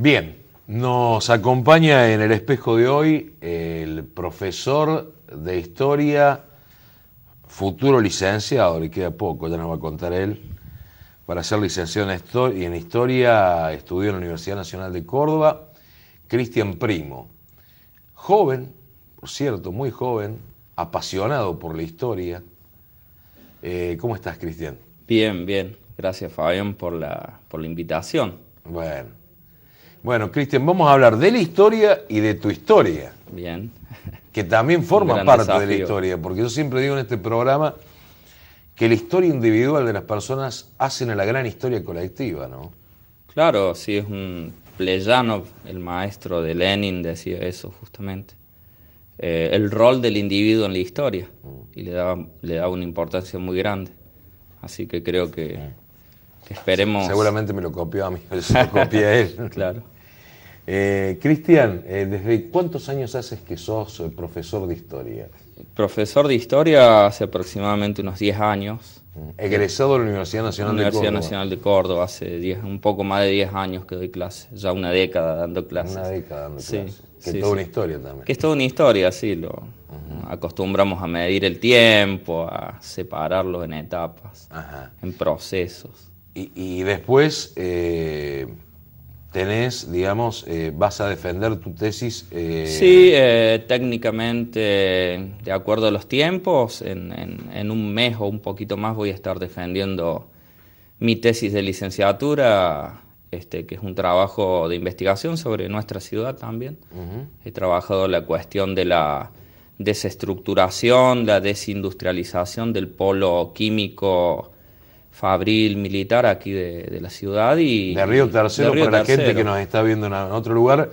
Bien, nos acompaña en el espejo de hoy el profesor de historia, futuro licenciado, le queda poco, ya nos va a contar él. Para ser licenciado en historia estudió en la Universidad Nacional de Córdoba, Cristian Primo. Joven, por cierto, muy joven, apasionado por la historia. ¿Cómo estás, Cristian? Bien, bien. Gracias, Fabián, por la invitación. Bueno, Cristian, vamos a hablar de la historia y de tu historia. Bien. Que también forma gran parte de la desafío. historia, porque yo siempre digo en este programa que la historia individual de las personas hacen a la gran historia colectiva, ¿no? Claro, sí, es un Plejánov, el maestro de Lenin, decía eso justamente. El rol del individuo en la historia, y le da una importancia muy grande. Así que creo que esperemos... Seguramente me lo copió a mí, se lo copié a él. Claro. Cristian, ¿desde cuántos años haces que sos profesor de historia? Profesor de historia hace aproximadamente unos 10 años. Egresado de la Universidad Nacional de Córdoba. Universidad Nacional de Córdoba, hace un poco más de 10 años que doy clases, ya una década dando clases. Una década dando Sí, clases. Que sí, es toda sí. una historia también. Que es toda una historia, sí, acostumbramos a medir el tiempo, a separarlo en etapas, Ajá. en procesos. Y después tenés, digamos, vas a defender tu tesis. Sí, técnicamente, de acuerdo a los tiempos, en un mes o un poquito más voy a estar defendiendo mi tesis de licenciatura, que es un trabajo de investigación sobre nuestra ciudad también. He trabajado la cuestión de la desestructuración, la desindustrialización del polo químico fabril militar aquí de la ciudad y de Río Tercero, de Río para la gente Tercero. que nos está viendo en otro lugar,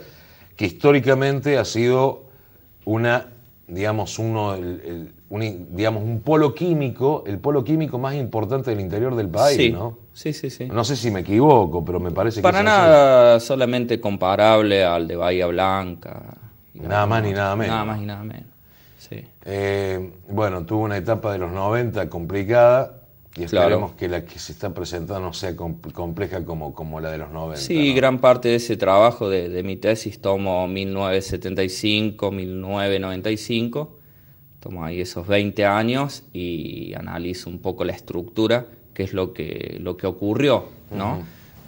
que históricamente ha sido digamos, un polo químico, el polo químico más importante del interior del país, Sí, ¿no? sí, sí, sí. No sé si me equivoco, pero me parece que Para es nada solamente comparable al de Bahía Blanca. y Nada más ni algunos. nada menos. Nada más ni nada menos, sí. Bueno, tuvo una etapa de los 90 complicada y esperemos Claro. que la que se está presentando no sea compleja como la de los 90. Sí, ¿no? gran parte de ese trabajo de mi tesis tomo 1975, 1995, tomo ahí esos 20 años y analizo un poco la estructura, que es lo que ocurrió, ¿no?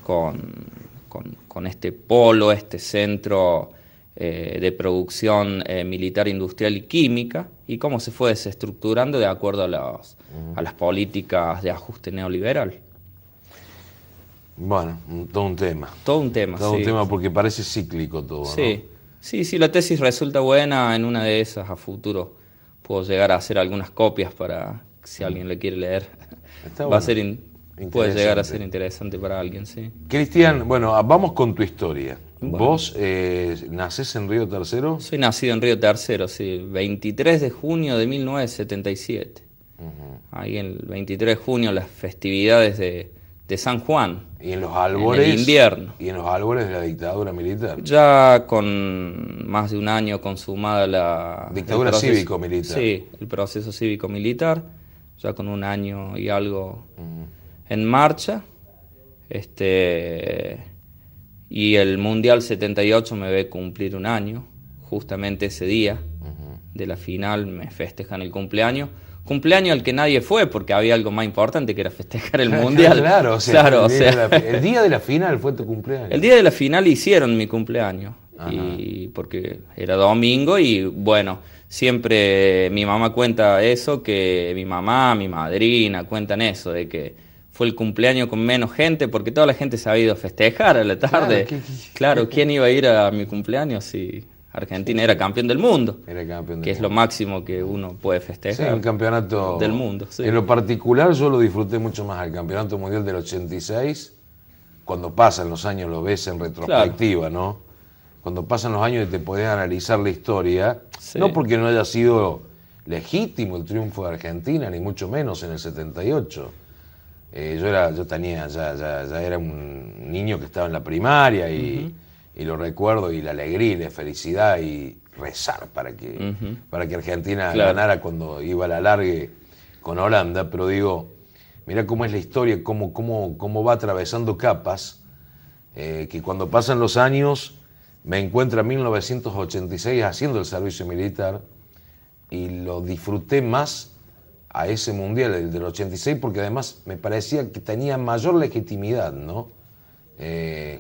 Con este polo, este centro de producción militar, industrial y química, y cómo se fue desestructurando de acuerdo a las políticas de ajuste neoliberal. Bueno, todo un tema. Todo un tema, Todo sí. un tema porque parece cíclico todo, Sí, sí, la tesis resulta buena, en una de esas a futuro puedo llegar a hacer algunas copias para si alguien le quiere leer. Está Va a bueno. ser puede llegar a ser interesante para alguien, sí. ¿no? Cristian, bueno, vamos con tu historia. Bueno. ¿Vos nacés en Río Tercero? Soy nacido en Río Tercero, sí, 23 de junio de 1977. Ahí el 23 de junio las festividades de San Juan. Y en los albores. En el invierno. Y en los albores de la dictadura militar. Ya con más de un año consumada la... Dictadura cívico-militar. Sí, el proceso cívico-militar, ya con un año y algo en marcha. Y el Mundial 78 me ve cumplir un año, justamente ese día de la final me festejan el cumpleaños. Cumpleaños al que nadie fue porque había algo más importante que era festejar el Mundial. Claro, el día de la final fue tu cumpleaños. El día de la final hicieron mi cumpleaños, Ajá. y porque era domingo y bueno, siempre mi mamá cuenta eso, que mi mamá, mi madrina cuentan eso, de que fue el cumpleaños con menos gente porque toda la gente se había ido a festejar a la tarde. Claro, ¿quién iba a ir a mi cumpleaños si Argentina era campeón del mundo? Era campeón del que es lo máximo que uno puede festejar. Sí, el campeonato del mundo. Sí. En lo particular yo lo disfruté mucho más al campeonato mundial del 86, cuando pasan los años lo ves en retrospectiva, claro. ¿No? Cuando pasan los años y te podés analizar la historia, sí. No porque no haya sido legítimo el triunfo de Argentina, ni mucho menos en el 78. Yo ya era un niño que estaba en la primaria y lo recuerdo, y la alegría y la felicidad y rezar para que Argentina claro. ganara cuando iba a la largue con Holanda, pero digo, mirá cómo es la historia, cómo va atravesando capas, que cuando pasan los años me encuentro en 1986 haciendo el servicio militar y lo disfruté más a ese mundial, el del 86, porque además me parecía que tenía mayor legitimidad, ¿no?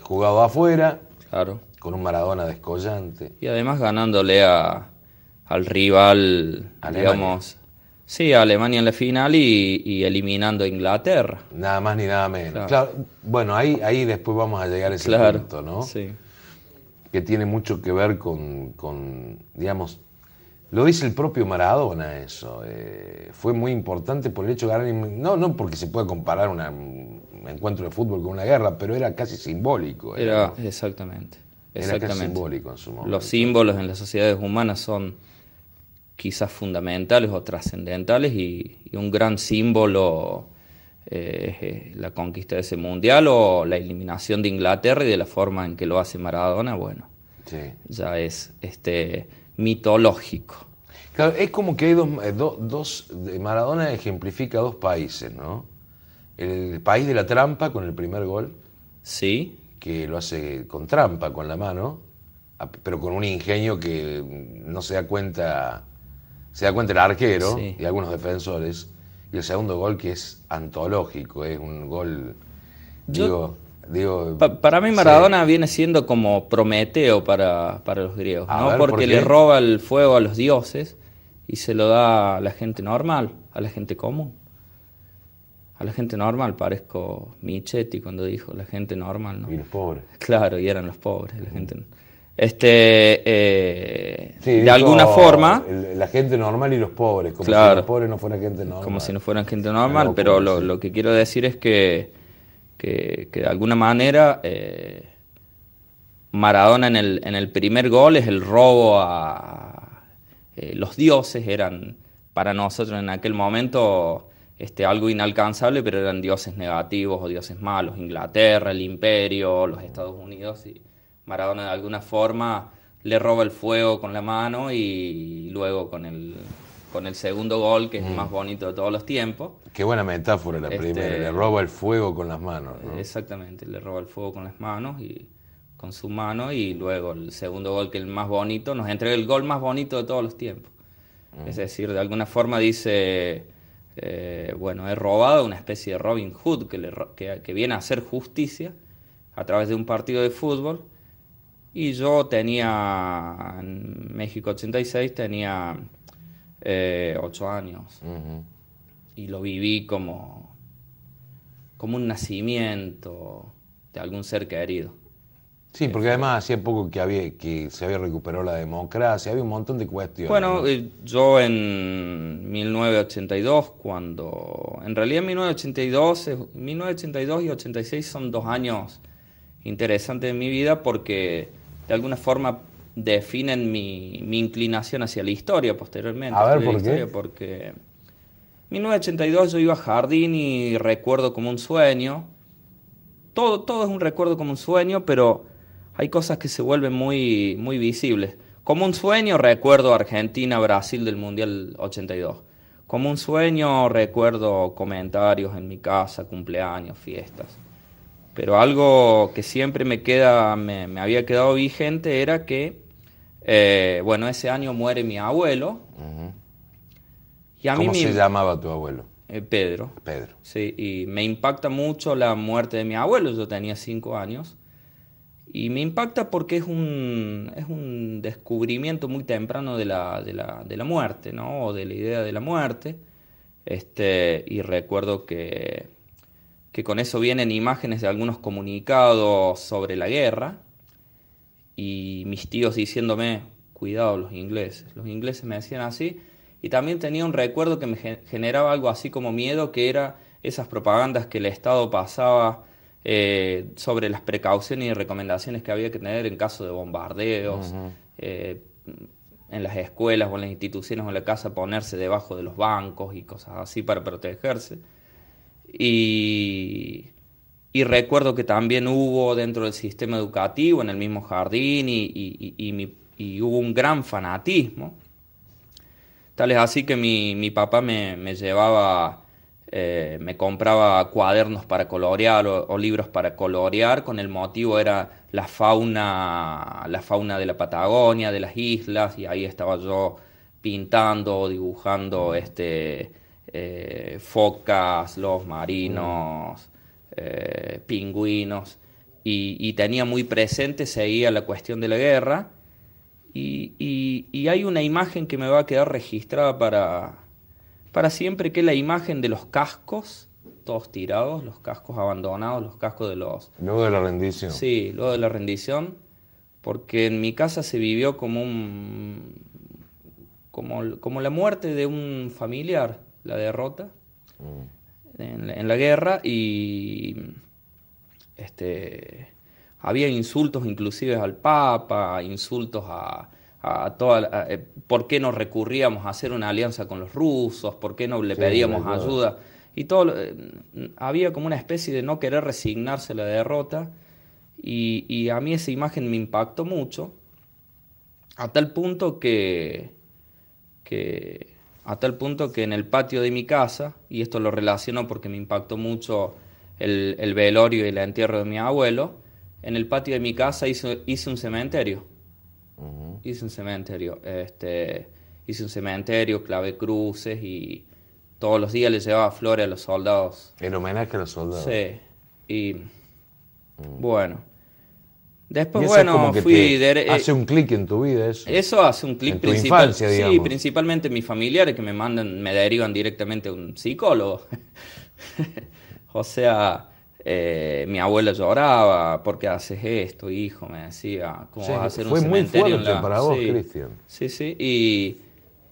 Jugado afuera, Claro. con un Maradona descollante. Y además ganándole al rival, Alemania. digamos, sí, a Alemania en la final y eliminando a Inglaterra. Nada más ni nada menos. Claro. Claro, bueno, ahí después vamos a llegar a ese Claro, punto, ¿no? sí. Que tiene mucho que ver con, digamos, lo dice el propio Maradona eso. Fue muy importante por el hecho de ganar, no porque se pueda comparar un encuentro de fútbol con una guerra, pero era casi simbólico. Era, ¿no? exactamente. Era casi simbólico en su momento. Los símbolos en las sociedades humanas son quizás fundamentales o trascendentales y un gran símbolo es la conquista de ese mundial o la eliminación de Inglaterra y de la forma en que lo hace Maradona, bueno, Sí. ya es mitológico. Claro, es como que hay Maradona ejemplifica dos países, ¿no? El país de la trampa con el primer gol, Sí, que lo hace con trampa, con la mano, pero con un ingenio que no se da cuenta el arquero Sí. y algunos defensores. Y el segundo gol que es antológico, es un gol, digo, para mí sí. Maradona viene siendo como Prometeo para los griegos, A ¿no? ver, ¿por Porque qué? le roba el fuego a los dioses y se lo da a la gente normal, a la gente común. A la gente normal, parezco Michetti cuando dijo la gente normal, ¿no? Y los pobres. Claro, y eran los pobres, la gente. Sí, De dijo alguna forma, la gente normal y los pobres, como Claro. si los pobres no fueran gente normal. como si no fueran gente normal, Algo pero como así. lo que quiero decir es que de alguna manera Maradona en el primer gol es el robo a los dioses, eran para nosotros en aquel momento algo inalcanzable, pero eran dioses negativos o dioses malos, Inglaterra, el Imperio, los Estados Unidos, y Maradona de alguna forma le roba el fuego con la mano y luego con el segundo gol, que es el más bonito de todos los tiempos. Qué buena metáfora la primera, le roba el fuego con las manos, ¿no? Exactamente, le roba el fuego con las manos y con su mano, y luego el segundo gol, que es el más bonito, nos entrega el gol más bonito de todos los tiempos. Es decir, de alguna forma dice, bueno, he robado, una especie de Robin Hood que viene a hacer justicia a través de un partido de fútbol. Y yo tenía, en México 86, tenía 8 años. Ujú. Y lo viví como un nacimiento de algún ser querido. Sí, porque además hacía poco que se había recuperado la democracia, había un montón de cuestiones. Bueno, ¿no? yo en 1982, en realidad 1982 y 86 son 2 años interesantes de mi vida porque de alguna forma definen mi inclinación hacia la historia posteriormente. A ver, Estudié ¿por qué? historia porque en 1982 yo iba a jardín y recuerdo como un sueño. Todo es un recuerdo como un sueño, pero hay cosas que se vuelven muy, muy visibles. Como un sueño recuerdo Argentina-Brasil del Mundial 82. Como un sueño recuerdo comentarios en mi casa, cumpleaños, fiestas. Pero algo que siempre me había quedado vigente era que, bueno, ese año muere mi abuelo. Ujú. Y a mí ¿Cómo se llamaba tu abuelo? Pedro. Pedro. Sí, y me impacta mucho la muerte de mi abuelo. Yo tenía 5 años. Y me impacta porque es un descubrimiento muy temprano de la muerte, ¿no? O de la idea de la muerte. Y recuerdo que con eso vienen imágenes de algunos comunicados sobre la guerra. Y mis tíos diciéndome, cuidado los ingleses. Los ingleses me decían así. Y también tenía un recuerdo que me generaba algo así como miedo, que era esas propagandas que el Estado pasaba sobre las precauciones y recomendaciones que había que tener en caso de bombardeos, en las escuelas o en las instituciones o en la casa, ponerse debajo de los bancos y cosas así para protegerse. Y recuerdo que también hubo dentro del sistema educativo, en el mismo jardín, y hubo un gran fanatismo. Tal es así que mi papá me llevaba me compraba cuadernos para colorear o libros para colorear, con el motivo era la fauna de la Patagonia, de las islas, y ahí estaba yo pintando o dibujando focas, lobos marinos, pingüinos, y tenía muy presente, seguía la cuestión de la guerra, y hay una imagen que me va a quedar registrada para siempre, que es la imagen de los cascos, todos tirados, los cascos abandonados, los cascos de los... Luego de la rendición. Sí, luego de la rendición, porque en mi casa se vivió como la muerte de un familiar, la derrota en la guerra, y había insultos inclusive al Papa, insultos a por qué no recurríamos a hacer una alianza con los rusos, por qué no le pedíamos ayuda, y todo, había como una especie de no querer resignarse a la derrota, y a mí esa imagen me impactó mucho, a tal punto que en el patio de mi casa, y esto lo relaciono porque me impactó mucho el velorio y el entierro de mi abuelo, en el patio de mi casa hice un cementerio. Hice un cementerio, clavé cruces, y todos los días le llevaba flores a los soldados. En homenaje a los soldados. Sí, y bueno. Después, Y eso bueno, es como que fui... hace un clic en tu vida eso. Eso hace un clic en tu infancia, digamos. Sí, principalmente mis familiares que me derivan directamente a un psicólogo. O sea, mi abuela lloraba, ¿por qué haces esto, hijo? Me decía, ¿cómo vas a hacer un cementerio? Fue muy fuerte para vos, Sí, Cristian. sí.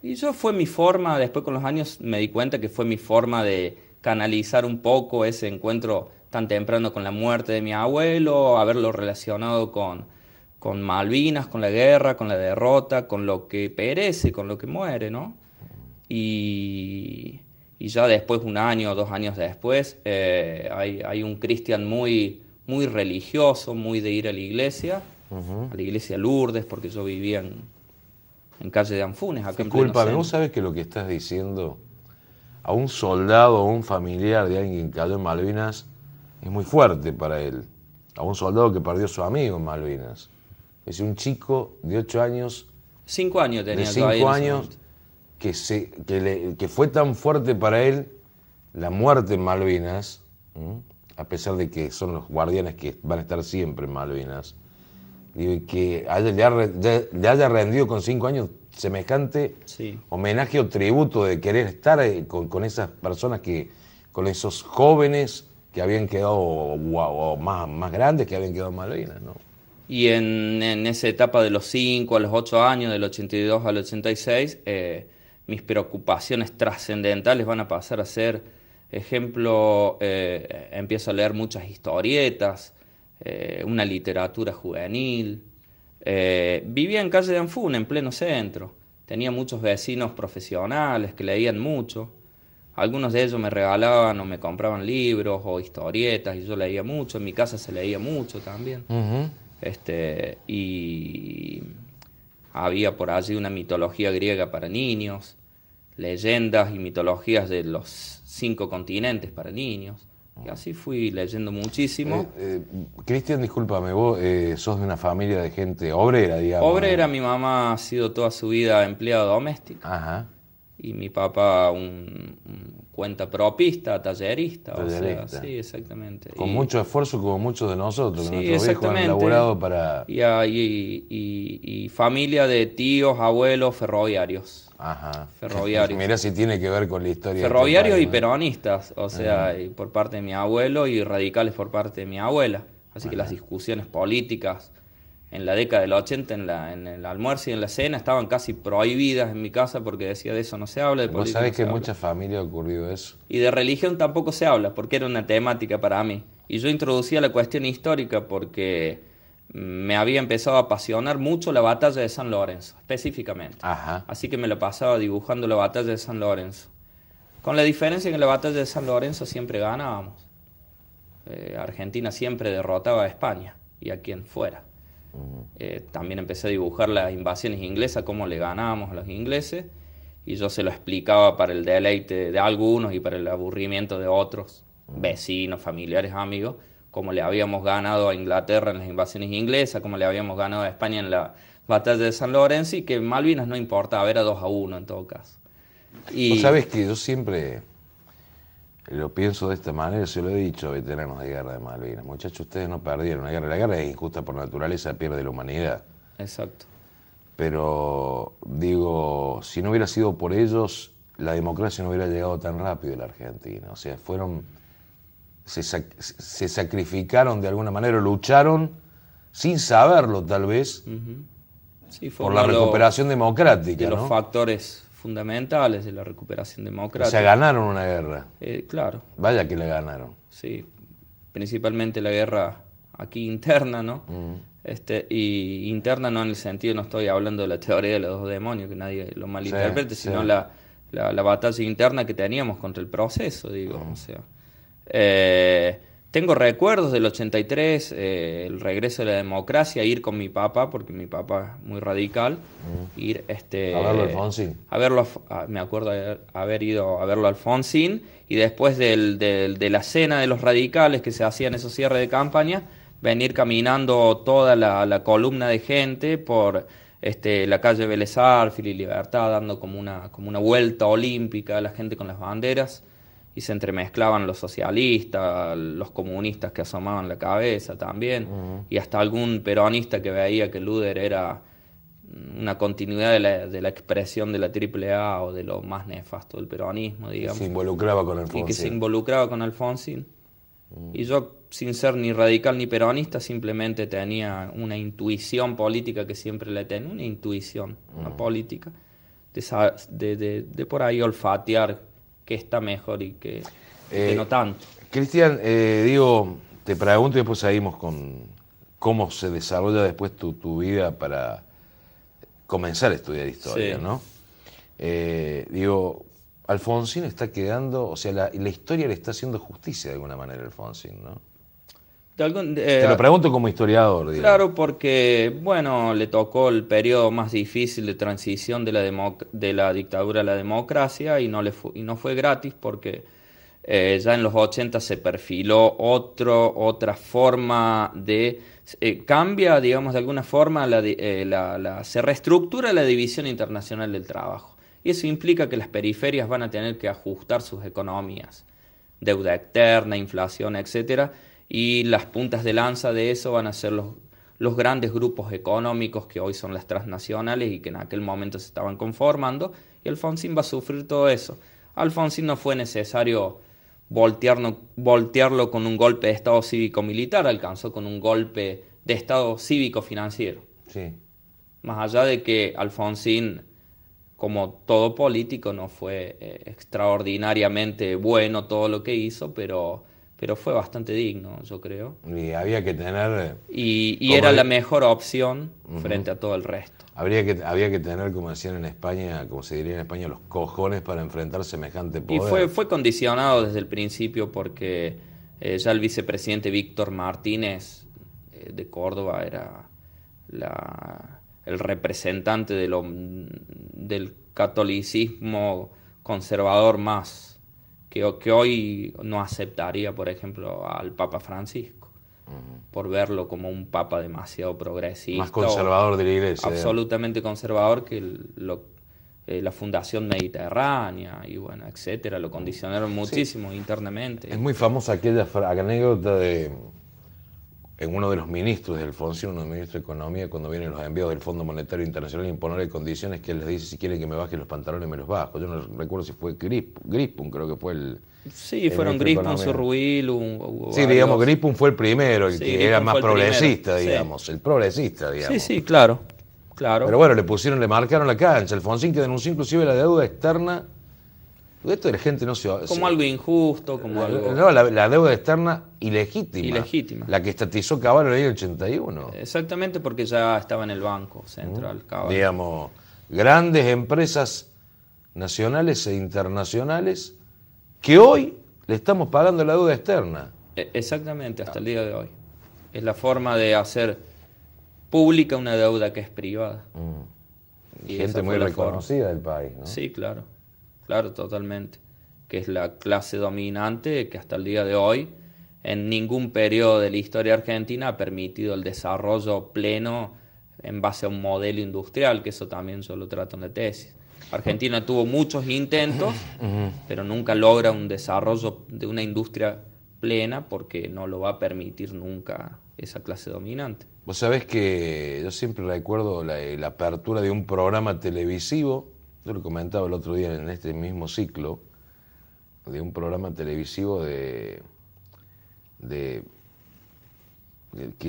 Y yo fue mi forma, después con los años me di cuenta que fue mi forma de canalizar un poco ese encuentro tan temprano con la muerte de mi abuelo, haberlo relacionado con Malvinas, con la guerra, con la derrota, con lo que perece, con lo que muere, ¿no? Y ya después, 1 año o 2 años después, hay un Cristian muy, muy religioso, muy de ir a la iglesia Lourdes, porque yo vivía en calle de Anfunes, acá en pleno Discúlpame, centro. vos sabés que lo que estás diciendo a un soldado o un familiar de alguien que cayó en Malvinas es muy fuerte para él. A un soldado que perdió a su amigo en Malvinas. Es decir, un chico de 8 años, 5 años tenía de yo ahí 5 en ese años, momento. que fue tan fuerte para él la muerte en Malvinas, a pesar de que son los guardianes que van a estar siempre en Malvinas, y que le haya rendido con 5 años semejante Sí. homenaje o tributo de querer estar con esas personas, con esos jóvenes que habían quedado, o más grandes que habían quedado en Malvinas, ¿no? Y en esa etapa de los 5 a los 8 años, del 82 al 86, mis preocupaciones trascendentales van a pasar a ser, ejemplo, empiezo a leer muchas historietas, una literatura juvenil. Vivía en calle de Anfún, en pleno centro. Tenía muchos vecinos profesionales que leían mucho. Algunos de ellos me regalaban o me compraban libros o historietas, y yo leía mucho. En mi casa se leía mucho también. Y había por allí una mitología griega para niños, leyendas y mitologías de los 5 continentes para niños. Y así fui leyendo muchísimo. Cristian, discúlpame, vos sos de una familia de gente obrera, digamos. Obrera, mi mamá ha sido toda su vida empleada doméstica. Ajá. Y mi papá un cuentapropista, tallerista. O sea, sí, exactamente. Con mucho esfuerzo, como muchos de nosotros. Sí, nuestros viejos han laburado para... Y familia de tíos, abuelos, ferroviarios. Ajá. Ferroviarios. Mirá si tiene que ver con la historia. Ferroviarios de y peronistas, o sea, y por parte de mi abuelo, y radicales por parte de mi abuela. Así que las discusiones políticas en la década del 80, en el almuerzo y en la cena, estaban casi prohibidas en mi casa, porque decía, de eso no se habla, de política. Vos sabés no que se en habla. muchas familias ha ocurrido eso. Y de religión tampoco se habla, porque era una temática para mí. Y yo introducía la cuestión histórica porque me había empezado a apasionar mucho la batalla de San Lorenzo, específicamente. Ajá. Así que me lo pasaba dibujando la batalla de San Lorenzo. Con la diferencia que en la batalla de San Lorenzo siempre ganábamos. Argentina siempre derrotaba a España y a quien fuera. También empecé a dibujar las invasiones inglesas, cómo le ganábamos a los ingleses. y yo se lo explicaba para el deleite de algunos y para el aburrimiento de otros, vecinos, familiares, amigos, como le habíamos ganado a Inglaterra en las invasiones inglesas, como le habíamos ganado a España en la batalla de San Lorenzo, y que Malvinas no importaba, era 2-1 en todo caso. Y Vos sabés que yo siempre lo pienso de esta manera, se lo he dicho a veteranos de guerra de Malvinas. Muchachos, ustedes no perdieron la guerra es injusta por naturaleza, pierde la humanidad. exacto. Pero digo, si no hubiera sido por ellos, la democracia no hubiera llegado tan rápido a la Argentina. O sea, se sacrificaron de alguna manera, lucharon sin saberlo tal vez, Sí, fue por uno la recuperación de democrática, los ¿no? factores fundamentales de la recuperación O democrática. sea, ganaron una guerra. Claro, Vaya que la ganaron. sí, principalmente la guerra aquí interna, ¿no? Y interna no en el sentido, no estoy hablando de la teoría de los dos demonios, que nadie lo malinterprete, Sí, sino sí. la batalla interna que teníamos contra el proceso, digo, o sea. Tengo recuerdos del 83, el regreso de la democracia, ir con mi papá, porque mi papá es muy radical, ir A verlo, Alfonsín. me acuerdo de haber ido a verlo a Alfonsín, y después de la cena de los radicales que se hacían esos cierres de campaña, venir caminando toda la columna de gente por la calle Vélez Arfiel y Libertad, dando como una vuelta olímpica, la gente con las banderas, y se entremezclaban los socialistas, los comunistas que asomaban la cabeza también, y hasta algún peronista que veía que Luder era una continuidad de la expresión de la AAA o de lo más nefasto del peronismo, digamos. Se involucraba con Alfonsín. Y que se involucraba con Alfonsín. Y yo, sin ser ni radical ni peronista, simplemente tenía una intuición política que siempre le tenía, una intuición, una política, de por ahí olfatear que está mejor y que no tanto. Cristian, digo, te pregunto y después seguimos con cómo se desarrolla después tu vida para comenzar a estudiar historia, Sí. ¿no? Digo, Alfonsín está quedando, o sea, la historia le está haciendo justicia de alguna manera a Alfonsín, ¿no? Te lo pregunto como historiador, digamos. Claro, porque, bueno, le tocó el periodo más difícil de transición de la dictadura a la democracia, y no fue gratis, porque ya en los 80 se perfiló otra forma de... cambia, digamos, de alguna forma, se reestructura la división internacional del trabajo. Y eso implica que las periferias van a tener que ajustar sus economías, deuda externa, inflación, etcétera, y las puntas de lanza de eso van a ser los grandes grupos económicos que hoy son las transnacionales y que en aquel momento se estaban conformando, y Alfonsín va a sufrir todo eso. A Alfonsín no fue necesario voltearlo con un golpe de Estado cívico-militar, alcanzó con un golpe de Estado cívico-financiero. Sí. Más allá de que Alfonsín, como todo político, no fue extraordinariamente bueno todo lo que hizo, pero fue bastante digno, yo creo. Y había que tener... Y era la mejor opción frente a todo el resto. Había que tener, como decían en España, como se diría en España, los cojones para enfrentar semejante poder. Y fue condicionado desde el principio porque ya el vicepresidente Víctor Martínez de Córdoba era el representante del catolicismo conservador más que hoy no aceptaría, por ejemplo, al Papa Francisco, por verlo como un papa demasiado progresista. Más conservador de la Iglesia. Absolutamente conservador, que la Fundación Mediterránea y bueno, etcétera, lo condicionaron muchísimo internamente. Es muy famosa aquella anécdota de en uno de los ministros de Alfonsín, uno de los ministros de Economía, cuando vienen los enviados del Fondo Monetario Internacional a imponerle condiciones, que él les dice: si quieren que me baje los pantalones, me los bajo. Yo no recuerdo si fue Grispum, creo que fue el... Sí, fueron Grispum, Zurruil, sí, digamos, Grispum fue el primero, el Sí, que Grispum era más fue el progresista, primero, digamos, el progresista, digamos. Sí, claro. Pero bueno, le marcaron la cancha. Alfonsín, que denunció inclusive la deuda externa. Esto de la gente no se... Como algo injusto, como algo... No, la deuda externa ilegítima. Ilegítima. La que estatizó Cavallo en el año 81. Exactamente, porque ya estaba en el Banco Central, Caballo. Digamos, grandes empresas nacionales e internacionales que hoy le estamos pagando la deuda externa. Exactamente, hasta el día de hoy. Es la forma de hacer pública una deuda que es privada. Y gente muy reconocida del país, ¿no? Sí, claro, claro, totalmente. Que es la clase dominante que hasta el día de hoy en ningún periodo de la historia argentina ha permitido el desarrollo pleno en base a un modelo industrial, que eso también yo lo trato en la tesis. Argentina tuvo muchos intentos, pero nunca logra un desarrollo de una industria plena porque no lo va a permitir nunca esa clase dominante. Vos sabés que yo siempre recuerdo la apertura de un programa televisivo, yo lo comentaba el otro día en este mismo ciclo, de un programa televisivo que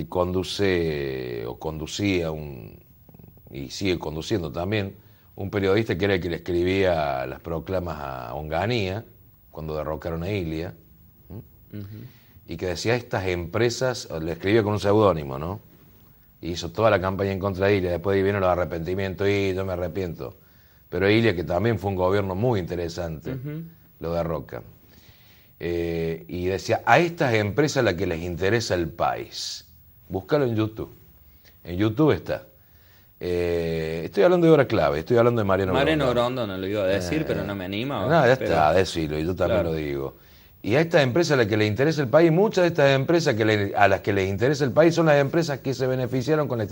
conduce o conducía y sigue conduciendo también un periodista que era el que le escribía las proclamas a Onganía cuando derrocaron a Ilia, y que decía estas empresas, le escribía con un seudónimo, ¿no? Y hizo toda la campaña en contra de Ilia, después vino los arrepentimientos y yo me arrepiento. Pero Ilia, que también fue un gobierno muy interesante, lo derroca. Y decía, a estas empresas a las que les interesa el país. Búscalo en YouTube. En YouTube está. Estoy hablando de hora clave, estoy hablando de Mariano Grondona no lo iba a decir, pero no me anima. No, ya está, decilo, y yo también lo digo. Y a estas empresas a las que les interesa el país, muchas de estas empresas a las que les interesa el país son las empresas que se beneficiaron con la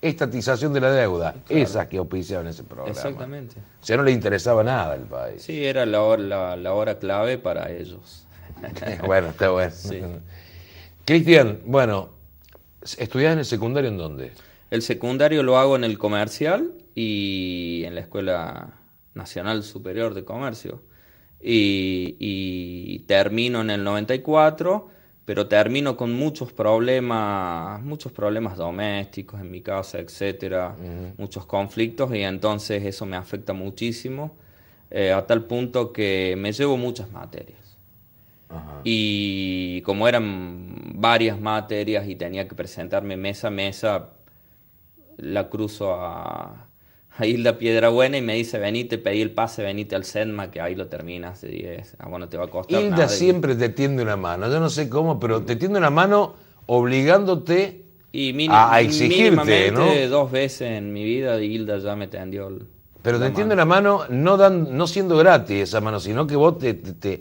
estatización de la deuda, claro. Esas que auspiciaban ese programa. Exactamente. O sea, no les interesaba nada el país. Sí, era la hora clave para ellos. Bueno, está bueno. Sí. Cristian, bueno, ¿estudiás en el secundario en dónde? El secundario lo hago en el comercial y en la Escuela Nacional Superior de Comercio. Y termino en el 94, pero termino con muchos problemas domésticos en mi casa, etcétera, muchos conflictos, y entonces eso me afecta muchísimo, a tal punto que me llevo muchas materias. Ajá. Y como eran varias materias y tenía que presentarme mesa a mesa, la cruzo a Hilda Piedrabuena y me dice, venite, pedí el pase, venite al SEDMA, que ahí lo terminas de 10. Bueno, te va a costar Hilda nada. Siempre te tiende una mano, yo no sé cómo, pero te tiende una mano obligándote a exigirte, ¿no? 2 veces en mi vida Hilda ya me tendió pero te tiende una mano no siendo gratis esa mano, sino que vos te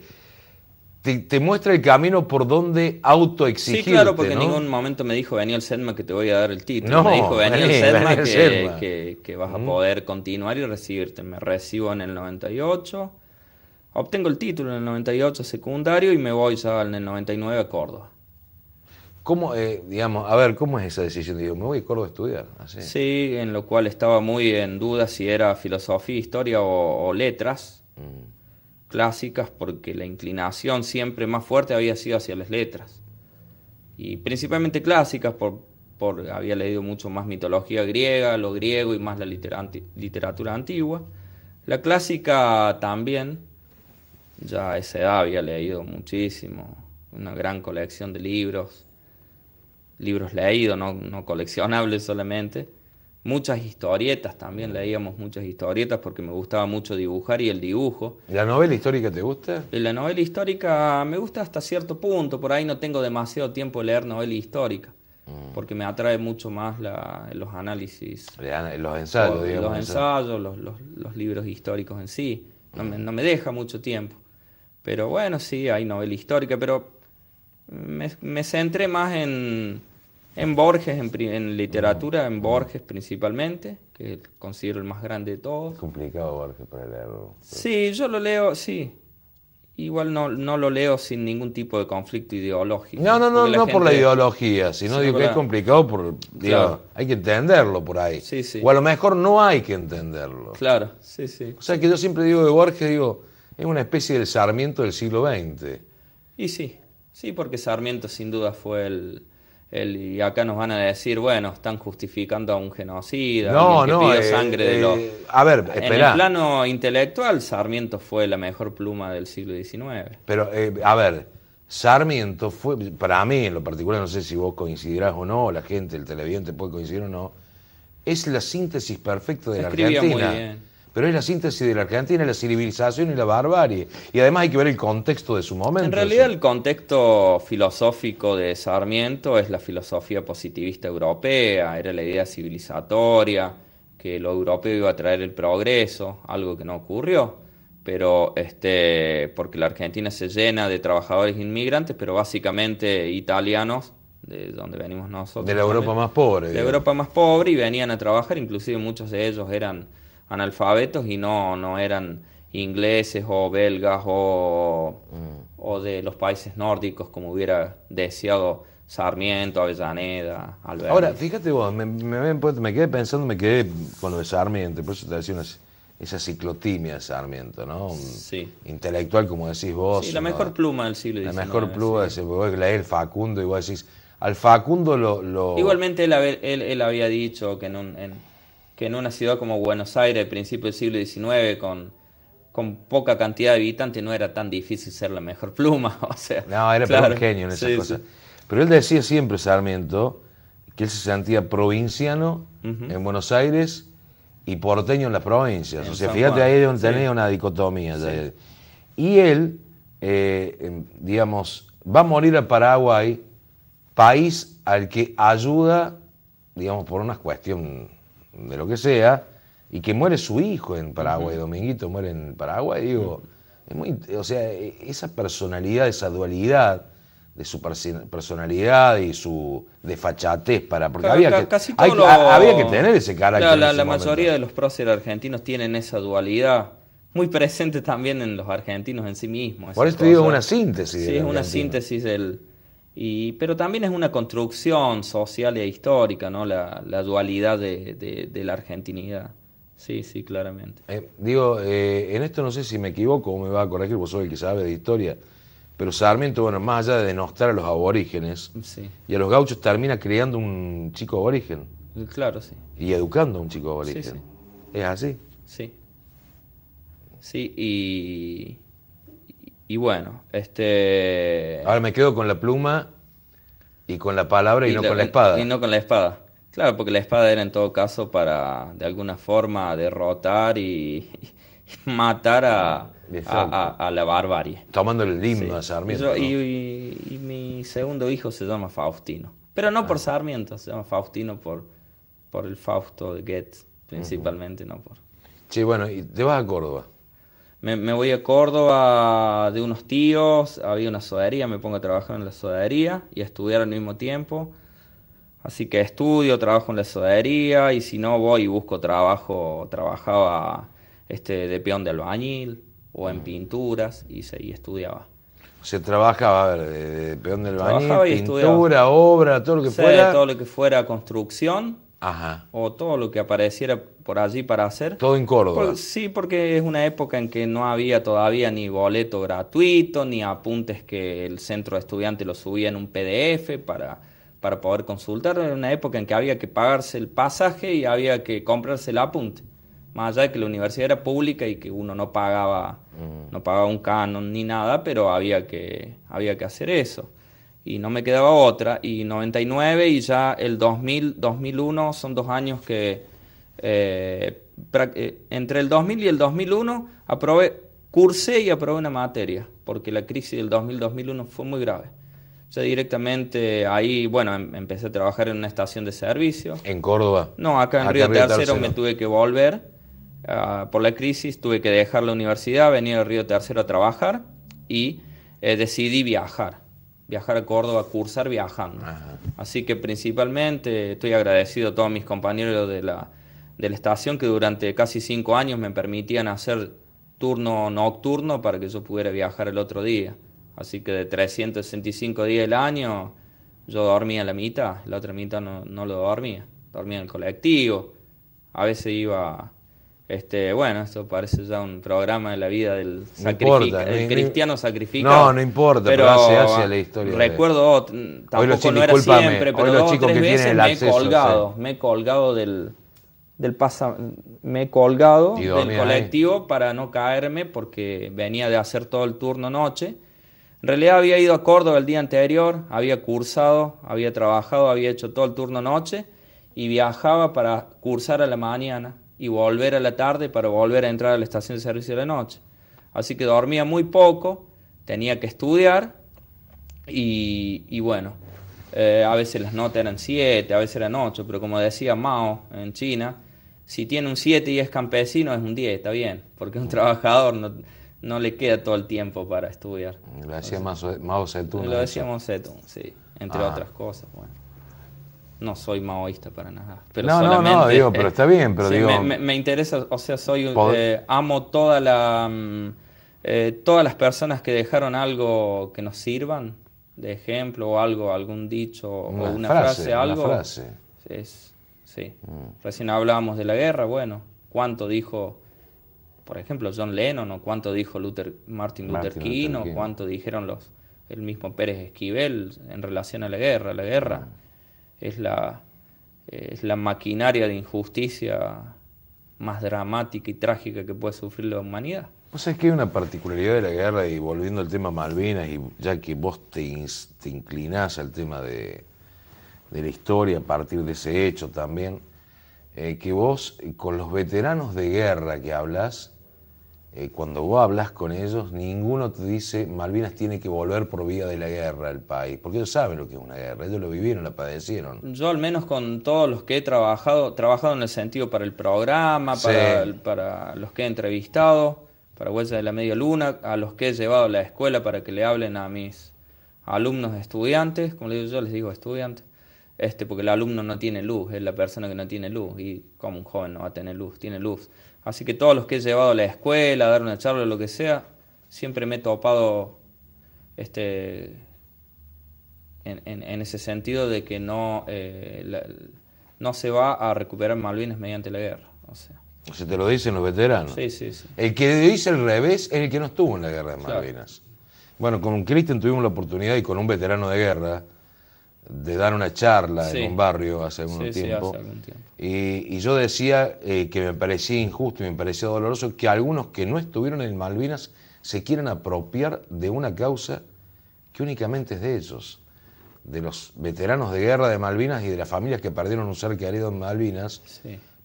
muestra el camino por donde autoexigirte. Sí, claro, porque ¿no? en ningún momento me dijo, vení al SEDMA que te voy a dar el título. No, me dijo, vení al SEDMA que vas a poder continuar y recibirte. Me recibo en el 98, obtengo el título en el 98 secundario y me voy ya en el 99 a Córdoba. ¿Cómo, digamos, a ver, cómo es esa decisión? Digo, me voy a Córdoba a estudiar. Así. Sí, en lo cual estaba muy en duda si era filosofía, historia o letras. Clásicas, porque la inclinación siempre más fuerte había sido hacia las letras y principalmente clásicas por había leído mucho más mitología griega, lo griego y más la literatura antigua. La clásica también, ya a esa edad había leído muchísimo, una gran colección de libros leídos, no coleccionables solamente. Muchas historietas también, leíamos muchas historietas porque me gustaba mucho dibujar y el dibujo. ¿La novela histórica te gusta? La novela histórica me gusta hasta cierto punto, por ahí no tengo demasiado tiempo de leer novela histórica, porque me atrae mucho más los análisis. Los ensayos, digamos. Los ensayos, los libros históricos en sí, no me deja mucho tiempo. Pero bueno, sí, hay novela histórica, pero me centré más en Borges, en literatura, en Borges principalmente, que considero el más grande de todos. Es complicado Borges para leerlo. Sí, yo lo leo, sí. Igual no lo leo sin ningún tipo de conflicto ideológico. No por la ideología, sino digo que es complicado claro. Hay que entenderlo por ahí. Sí. O a lo mejor no hay que entenderlo. Claro, sí. O sea que yo siempre digo de Borges, es una especie del Sarmiento del siglo XX. Y sí, porque Sarmiento sin duda fue y acá nos van a decir, bueno, están justificando a un genocida, que pidió sangre de los... A ver, espera. En el plano intelectual, Sarmiento fue la mejor pluma del siglo XIX. Pero, a ver, Sarmiento fue, para mí en lo particular, no sé si vos coincidirás o no, la gente, el televidente puede coincidir o no, es la síntesis perfecta de la Argentina. Muy bien. Pero es la síntesis de la Argentina, la civilización y la barbarie. Y además hay que ver el contexto de su momento. En realidad el contexto filosófico de Sarmiento es la filosofía positivista europea, era la idea civilizatoria, que lo europeo iba a traer el progreso, algo que no ocurrió, pero porque la Argentina se llena de trabajadores inmigrantes, pero básicamente italianos, de donde venimos nosotros. De la Europa más pobre. De Europa más pobre, y venían a trabajar, inclusive muchos de ellos eran analfabetos y no eran ingleses o belgas o de los países nórdicos como hubiera deseado Sarmiento, Avellaneda, Alberti. Ahora, fíjate vos, me quedé pensando, me quedé con lo de Sarmiento, por eso te decía esa ciclotimia de Sarmiento, ¿no? Sí. Intelectual, como decís vos. Sí, la mejor pluma del siglo XIX. La mejor pluma, sí. Vos leés el Facundo y vos decís, al Facundo lo... Igualmente él había dicho que en una ciudad como Buenos Aires, al principio del siglo XIX, con poca cantidad de habitantes, no era tan difícil ser la mejor pluma. O sea, no, era claro, un genio en esas sí, cosas. sí. Pero él decía siempre, Sarmiento, que él se sentía provinciano en Buenos Aires y porteño en las provincias. O sea, San fíjate Juan, ahí donde sí. tenía una dicotomía. Sí. Y él, digamos, va a morir a Paraguay, país al que ayuda, digamos, por una cuestión de lo que sea, y que muere su hijo en Paraguay, Dominguito muere en Paraguay, digo, es muy, o sea, esa personalidad, esa dualidad de su personalidad y su desfachatez porque había que tener ese carácter. La mayoría de los próceres argentinos tienen esa dualidad muy presente también en los argentinos en sí mismos. Por eso te digo, una síntesis. Sí, es una síntesis pero también es una construcción social e histórica, ¿no? La dualidad de la argentinidad. Sí, sí, claramente. En esto no sé si me equivoco o me va a corregir, vos sos el que sabe de historia, pero Sarmiento, bueno, más allá de denostar a los aborígenes, Sí. y a los gauchos termina criando un chico aborigen. Claro, sí. Y educando a un chico aborigen. Sí, sí. ¿Es así? Sí. Sí, y bueno, Ahora me quedo con la pluma y con la palabra y no con la espada. Y no con la espada. Claro, porque la espada era en todo caso para, de alguna forma, derrotar y matar a la barbarie. Tomando el himno Sí. a Sarmiento. ¿no? Y mi segundo hijo se llama Faustino. Pero no por Sarmiento, se llama Faustino por el Fausto de Goethe, principalmente, no por... Che, bueno, y te vas a Córdoba. Me voy a Córdoba de unos tíos, había una sodería, me pongo a trabajar en la sodería y a estudiar al mismo tiempo. Así que estudio, trabajo en la sodería y si no voy y busco trabajo, trabajaba de peón de albañil o en pinturas y estudiaba. O sea, trabajaba, a ver, de peón del albañil, Trabajaba y pintura, estudiaba. obra, todo lo que Sí, fuera. todo lo que fuera construcción. Ajá. O todo lo que apareciera por allí para hacer. Todo en Córdoba. Sí, porque es una época en que no había todavía ni boleto gratuito, ni apuntes que el centro de estudiantes lo subía en un PDF para poder consultar. Era una época en que había que pagarse el pasaje y había que comprarse el apunte. Más allá de que la universidad era pública y que uno no pagaba un canon ni nada, pero había que hacer eso. Y no me quedaba otra, y 99 y ya el 2000, 2001 son 2 años que entre el 2000 y el 2001 cursé y aprobé una materia, porque la crisis del 2000-2001 fue muy grave. O sea, directamente ahí, bueno, empecé a trabajar en una estación de servicio. ¿En Córdoba? No, acá en Río Tercero me tuve que volver por la crisis, tuve que dejar la universidad, venir a Río Tercero a trabajar y decidí viajar a Córdoba, a cursar viajando. Ajá. Así que principalmente estoy agradecido a todos mis compañeros de la estación que durante casi 5 años me permitían hacer turno nocturno para que yo pudiera viajar el otro día. Así que de 365 días del año yo dormía la mitad, la otra mitad no lo dormía en el colectivo, a veces iba... bueno, esto parece ya un programa de la vida del cristiano sacrificado. No importa, pero hace la historia. Recuerdo, tampoco no era siempre, pero 2 o 3 veces me he colgado del colectivo para no caerme porque venía de hacer todo el turno noche. En realidad había ido a Córdoba el día anterior, había cursado, había trabajado, había hecho todo el turno noche y viajaba para cursar a la mañana y volver a la tarde para volver a entrar a la estación de servicio de la noche. Así que dormía muy poco, tenía que estudiar y bueno, a veces las notas eran 7, a veces eran 8, pero como decía Mao en China, si tiene un 7 y es campesino, es un 10, está bien, porque un trabajador no le queda todo el tiempo para estudiar. Lo decía Mao Zedong. Lo decía Mao Zedong, sí, entre otras cosas. Bueno, no soy maoísta para nada. Pero no, digo, pero está bien, pero sí, digo... me interesa, o sea, amo todas las personas que dejaron algo que nos sirvan, de ejemplo, o algo, algún dicho, o una frase, algo. Una frase. Sí. Recién hablábamos de la guerra, bueno, ¿cuánto dijo, por ejemplo, John Lennon, o cuánto dijo Martin Luther King, o cuánto dijeron el mismo Pérez Esquivel en relación a la guerra? La guerra es la maquinaria de injusticia más dramática y trágica que puede sufrir la humanidad. Vos sabés que hay una particularidad de la guerra, y volviendo al tema Malvinas, y ya que vos te inclinás al tema de la historia a partir de ese hecho también, que vos con los veteranos de guerra que hablas, cuando vos hablas con ellos, ninguno te dice Malvinas tiene que volver por vía de la guerra al país, porque ellos saben lo que es una guerra, ellos lo vivieron, la padecieron. Yo al menos con todos los que he trabajado en el sentido para el programa, Sí. para los que he entrevistado, para Huella de la Media Luna, a los que he llevado a la escuela para que le hablen a mis alumnos estudiantes, como les digo estudiantes, porque el alumno no tiene luz, es la persona que no tiene luz, y como un joven no va a tener luz, tiene luz. Así que todos los que he llevado a la escuela, a dar una charla o lo que sea, siempre me he topado en ese sentido de que no se va a recuperar Malvinas mediante la guerra. O sea, te lo dicen los veteranos. Sí. El que dice el revés es el que no estuvo en la guerra de Malvinas. Claro. Bueno, con Cristian tuvimos la oportunidad, y con un veterano de guerra, de dar una charla en un barrio hace algún tiempo. Hace algún tiempo. Y yo decía que me parecía injusto y me parecía doloroso que algunos que no estuvieron en Malvinas se quieran apropiar de una causa que únicamente es de ellos, de los veteranos de guerra de Malvinas y de las familias que perdieron un ser querido en Malvinas,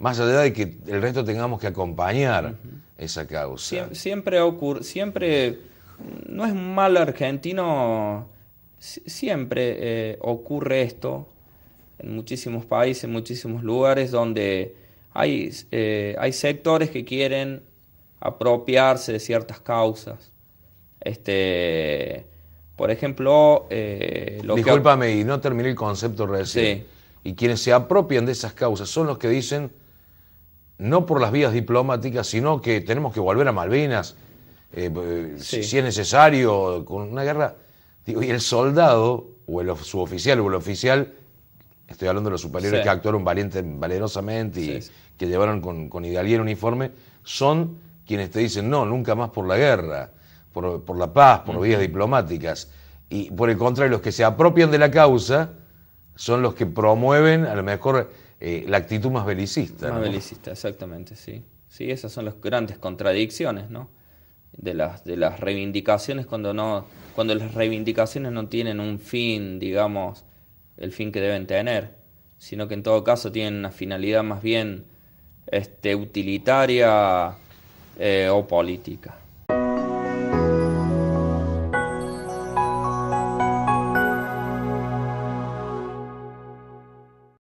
más allá de que el resto tengamos que acompañar esa causa. Siempre no es un mal argentino. Siempre ocurre esto en muchísimos países, en muchísimos lugares donde hay sectores que quieren apropiarse de ciertas causas. Por ejemplo, discúlpame, y no terminé el concepto recién. Sí. Y quienes se apropian de esas causas son los que dicen, no por las vías diplomáticas, sino que tenemos que volver a Malvinas, si es necesario, con una guerra. Digo, y el soldado, o el suboficial o el oficial, estoy hablando de los superiores que actuaron valerosamente y que llevaron con hidalguía el uniforme, son quienes te dicen, no, nunca más por la guerra, por la paz, por vías diplomáticas. Y por el contrario, los que se apropian de la causa son los que promueven, a lo mejor, la actitud más belicista. Más belicista, exactamente, sí. Sí, esas son las grandes contradicciones, ¿no? De las reivindicaciones cuando las reivindicaciones no tienen un fin, digamos, el fin que deben tener, sino que en todo caso tienen una finalidad más bien utilitaria o política.